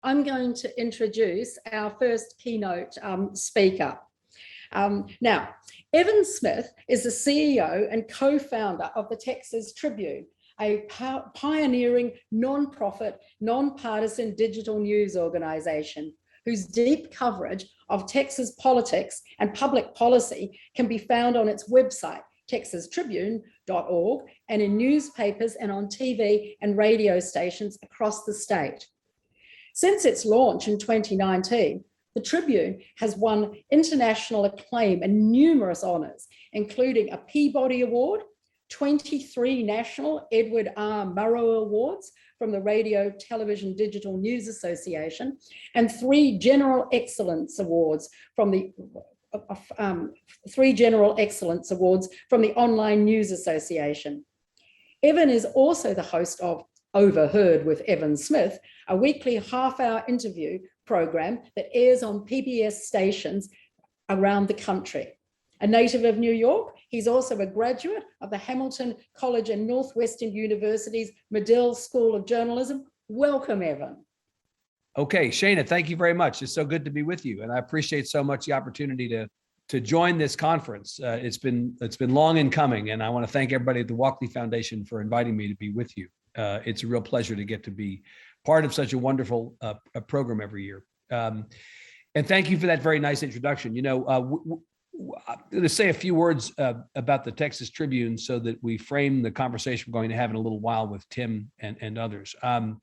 I'm going to introduce our first keynote speaker. Now, Evan Smith is the CEO and co-founder of the Texas Tribune, a pioneering non-profit, non-partisan digital news organization whose deep coverage of Texas politics and public policy can be found on its website, texastribune.org, and in newspapers and on TV and radio stations across the state. Since its launch in 2019, the Tribune has won international acclaim and numerous honors, including a Peabody Award, 23 national Edward R. Murrow Awards from the Radio Television Digital News Association, and 3 General Excellence Awards from the Online News Association. Evan is also the host of Overheard with Evan Smith, a weekly half-hour interview program that airs on PBS stations around the country. A native of New York, he's also a graduate of the Hamilton College and Northwestern University's Medill School of Journalism. Welcome, Evan. Okay, Shana, thank you very much. It's so good to be with you, and I appreciate so much the opportunity to join this conference. It's been long in coming, and I want to thank everybody at the Walkley Foundation for inviting me to be with you. It's a real pleasure to get to be part of such a wonderful program every year. And thank you for that very nice introduction. You know, I'm going to say a few words about the Texas Tribune so that we frame the conversation we're going to have in a little while with Tim and others. And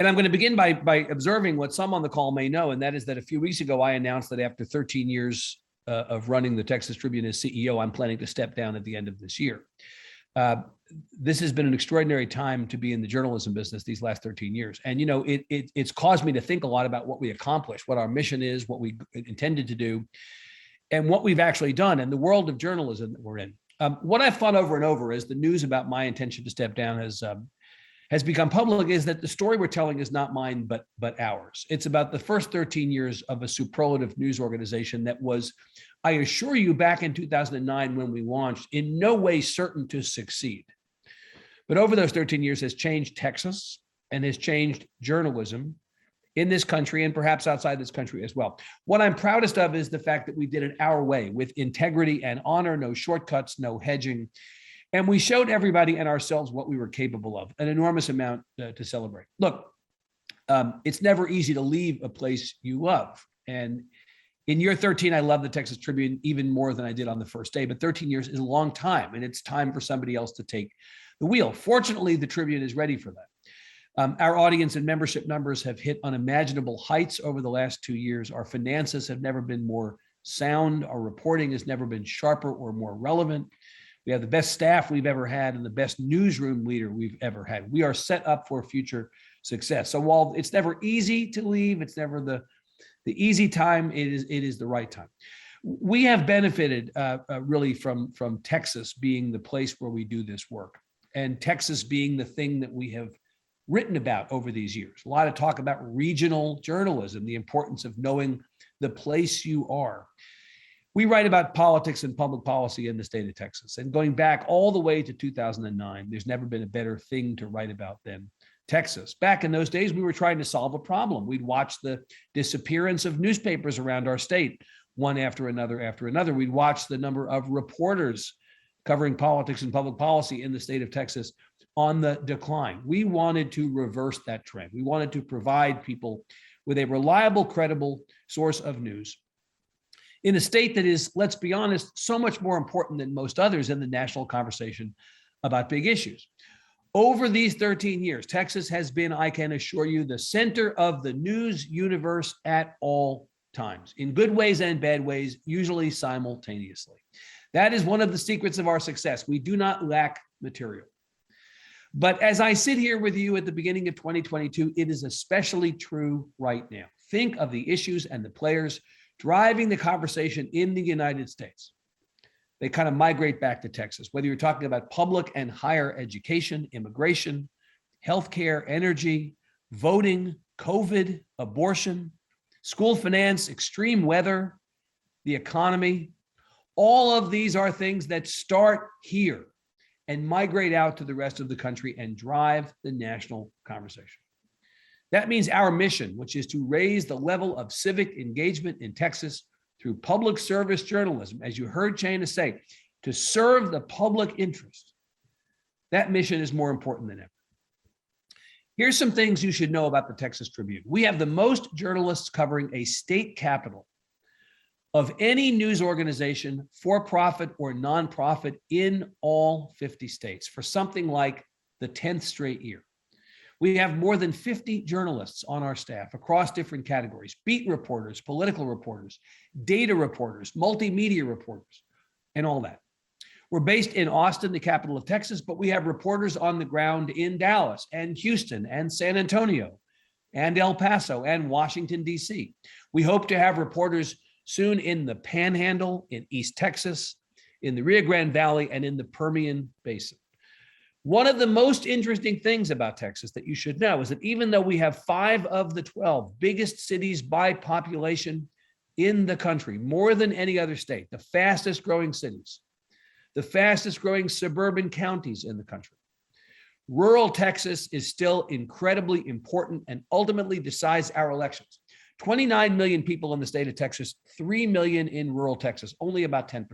I'm going to begin by observing what some on the call may know, and that is that a few weeks ago, I announced that after 13 years of running the Texas Tribune as CEO, I'm planning to step down at the end of this year. This has been an extraordinary time to be in the journalism business these last 13 years. And, you know, it's caused me to think a lot about what we accomplished, what our mission is, what we intended to do, and what we've actually done in the world of journalism that we're in. What I've thought over and over as the news about my intention to step down has become public is that the story we're telling is not mine, but ours. It's about the first 13 years of a superlative news organization that was, I assure you, back in 2009 when we launched, in no way certain to succeed. But over those 13 years has changed Texas and has changed journalism in this country and perhaps outside this country as well. What I'm proudest of is the fact that we did it our way, with integrity and honor, no shortcuts, no hedging. And we showed everybody and ourselves what we were capable of, an enormous amount to celebrate. Look, it's never easy to leave a place you love. And in year 13, I love the Texas Tribune even more than I did on the first day, but 13 years is a long time, and it's time for somebody else to take the wheel. Fortunately, the Tribune is ready for that. Our audience and membership numbers have hit unimaginable heights over the last 2 years. Our finances have never been more sound. Our reporting has never been sharper or more relevant. We have the best staff we've ever had and the best newsroom leader we've ever had. We are set up for future success. So while it's never easy to leave, it's never the easy time, it is the right time. We have benefited really from Texas being the place where we do this work, and Texas being the thing that we have written about over these years. A lot of talk about regional journalism, the importance of knowing the place you are. We write about politics and public policy in the state of Texas, and going back all the way to 2009, there's never been a better thing to write about than Texas. Back in those days, we were trying to solve a problem. We'd watch the disappearance of newspapers around our state, one after another. We'd watch the number of reporters covering politics and public policy in the state of Texas on the decline. We wanted to reverse that trend. We wanted to provide people with a reliable, credible source of news in a state that is, let's be honest, so much more important than most others in the national conversation about big issues. Over these 13 years, Texas has been, I can assure you, the center of the news universe at all times, in good ways and bad ways, usually simultaneously. That is one of the secrets of our success. We do not lack material. But as I sit here with you at the beginning of 2022, it is especially true right now. Think of the issues and the players driving the conversation in the United States. They kind of migrate back to Texas, whether you're talking about public and higher education, immigration, healthcare, energy, voting, COVID, abortion, school finance, extreme weather, the economy. All of these are things that start here and migrate out to the rest of the country and drive the national conversation. That means our mission, which is to raise the level of civic engagement in Texas through public service journalism, as you heard Shana say, to serve the public interest. That mission is more important than ever. Here's some things you should know about the Texas Tribune. We have the most journalists covering a state capital of any news organization, for-profit or nonprofit, in all 50 states for something like the 10th straight year. We have more than 50 journalists on our staff across different categories: beat reporters, political reporters, data reporters, multimedia reporters, and all that. We're based in Austin, the capital of Texas, but we have reporters on the ground in Dallas and Houston and San Antonio and El Paso and Washington, D.C. We hope to have reporters soon in the Panhandle, in East Texas, in the Rio Grande Valley, and in the Permian Basin. One of the most interesting things about Texas that you should know is that even though we have 5 of the 12 biggest cities by population in the country, more than any other state, the fastest growing cities, the fastest growing suburban counties in the country, rural Texas is still incredibly important and ultimately decides our elections. 29 million people in the state of Texas, 3 million in rural Texas, only about 10%.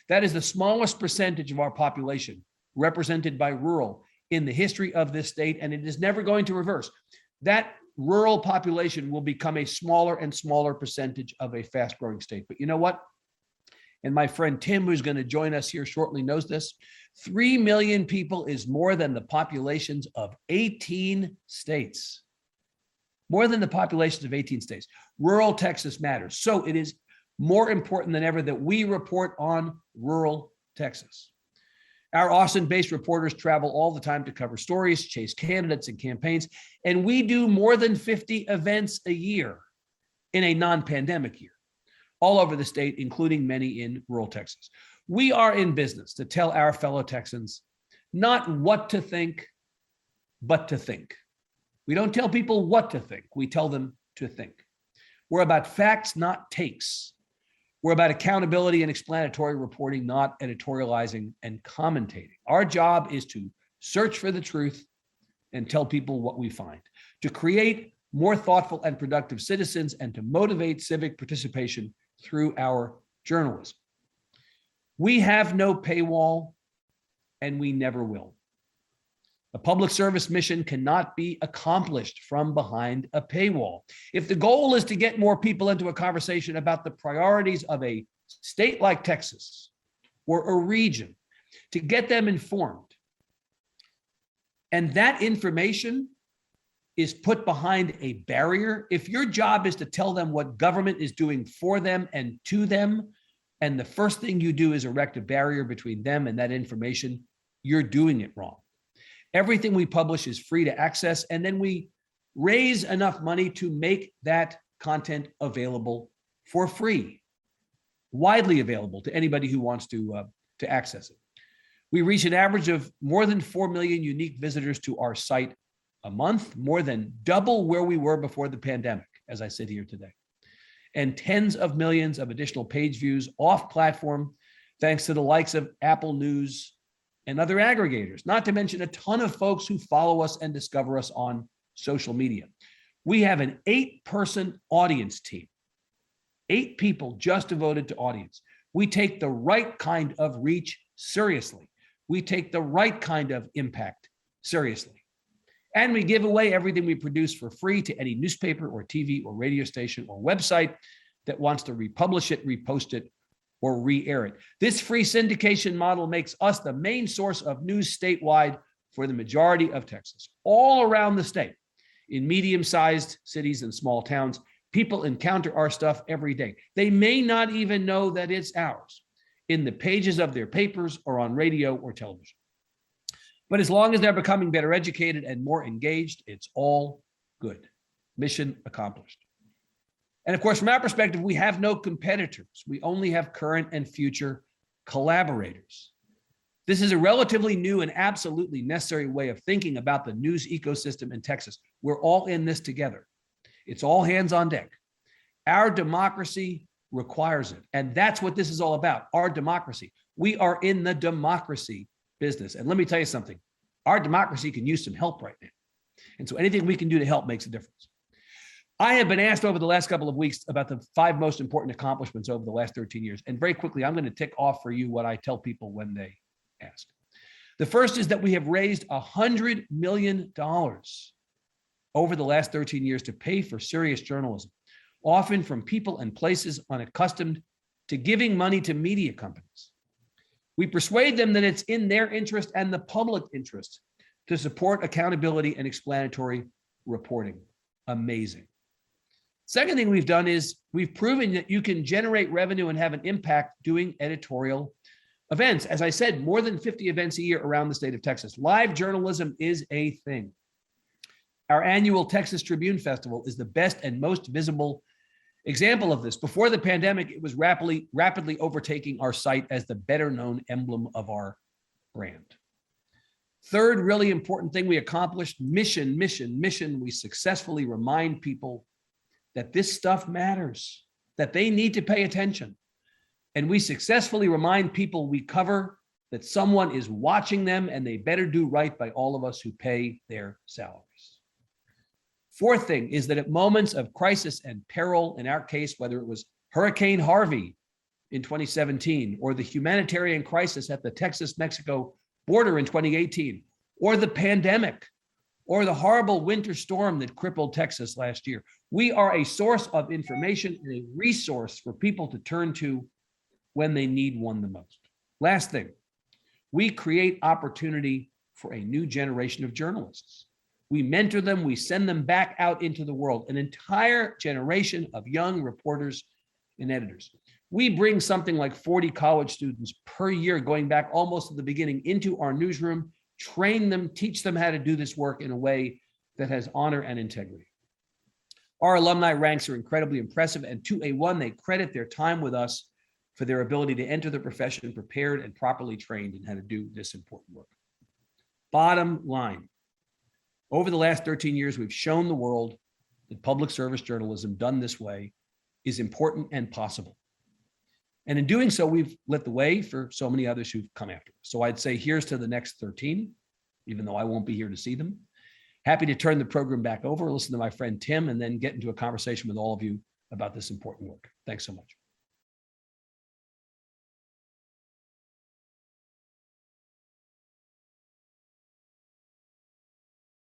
That is the smallest percentage of our population represented by rural in the history of this state, and it is never going to reverse. That rural population will become a smaller and smaller percentage of a fast-growing state. But you know what? And my friend Tim, who's going to join us here shortly, knows this. 3 million people is more than the populations of 18 states. More than the populations of 18 states. Rural Texas matters. So it is more important than ever that we report on rural Texas. Our Austin-based reporters travel all the time to cover stories, chase candidates and campaigns, and we do more than 50 events a year in a non-pandemic year, all over the state, including many in rural Texas. We are in business to tell our fellow Texans not what to think, but to think. We don't tell people what to think, we tell them to think. We're about facts, not takes. We're about accountability and explanatory reporting, not editorializing and commentating. Our job is to search for the truth and tell people what we find, to create more thoughtful and productive citizens, and to motivate civic participation through our journalism. We have no paywall, and we never will. A public service mission cannot be accomplished from behind a paywall. If the goal is to get more people into a conversation about the priorities of a state like Texas or a region, to get them informed, and that information is put behind a barrier, if your job is to tell them what government is doing for them and to them, and the first thing you do is erect a barrier between them and that information, you're doing it wrong. Everything we publish is free to access, and then we raise enough money to make that content available for free, widely available to anybody who wants to access it. We reach an average of more than 4 million unique visitors to our site a month, more than double where we were before the pandemic, as I sit here today, and tens of millions of additional page views off platform, thanks to the likes of Apple News and other aggregators, not to mention a ton of folks who follow us and discover us on social media. We have an 8-person audience team, 8 people just devoted to audience. We take the right kind of reach seriously. We take the right kind of impact seriously. And we give away everything we produce for free to any newspaper or TV or radio station or website that wants to republish it, repost it, or re-air it. This free syndication model makes us the main source of news statewide for the majority of Texas. All around the state, in medium-sized cities and small towns, people encounter our stuff every day. They may not even know that it's ours, in the pages of their papers or on radio or television. But as long as they're becoming better educated and more engaged, it's all good. Mission accomplished. And of course, from our perspective, we have no competitors. We only have current and future collaborators. This is a relatively new and absolutely necessary way of thinking about the news ecosystem in Texas. We're all in this together. It's all hands on deck. Our democracy requires it. And that's what this is all about, our democracy. We are in the democracy business. And let me tell you something, our democracy can use some help right now. And so anything we can do to help makes a difference. I have been asked over the last couple of weeks about the 5 most important accomplishments over the last 13 years. And very quickly, I'm going to tick off for you what I tell people when they ask. The first is that we have raised $100 million over the last 13 years to pay for serious journalism, often from people and places unaccustomed to giving money to media companies. We persuade them that it's in their interest and the public interest to support accountability and explanatory reporting. Amazing. Second thing we've done is we've proven that you can generate revenue and have an impact doing editorial events. As I said, more than 50 events a year around the state of Texas. Live journalism is a thing. Our annual Texas Tribune Festival is the best and most visible example of this. Before the pandemic, it was rapidly overtaking our site as the better known emblem of our brand. Third really important thing we accomplished, mission. We successfully remind people that this stuff matters, that they need to pay attention. And we successfully remind people we cover that someone is watching them and they better do right by all of us who pay their salaries. Fourth thing is that at moments of crisis and peril, in our case, whether it was Hurricane Harvey in 2017, or the humanitarian crisis at the Texas-Mexico border in 2018, or the pandemic, or the horrible winter storm that crippled Texas last year, we are a source of information and a resource for people to turn to when they need one the most. Last thing, we create opportunity for a new generation of journalists. We mentor them, we send them back out into the world, an entire generation of young reporters and editors. We bring something like 40 college students per year, going back almost to the beginning, into our newsroom, train them, teach them how to do this work in a way that has honor and integrity. Our alumni ranks are incredibly impressive, and to a one, they credit their time with us for their ability to enter the profession prepared and properly trained in how to do this important work. Bottom line, over the last 13 years, we've shown the world that public service journalism done this way is important and possible. And in doing so, we've lit the way for so many others who've come after us. So I'd say here's to the next 13, even though I won't be here to see them. Happy to turn the program back over, listen to my friend Tim, and then get into a conversation with all of you about this important work. Thanks so much.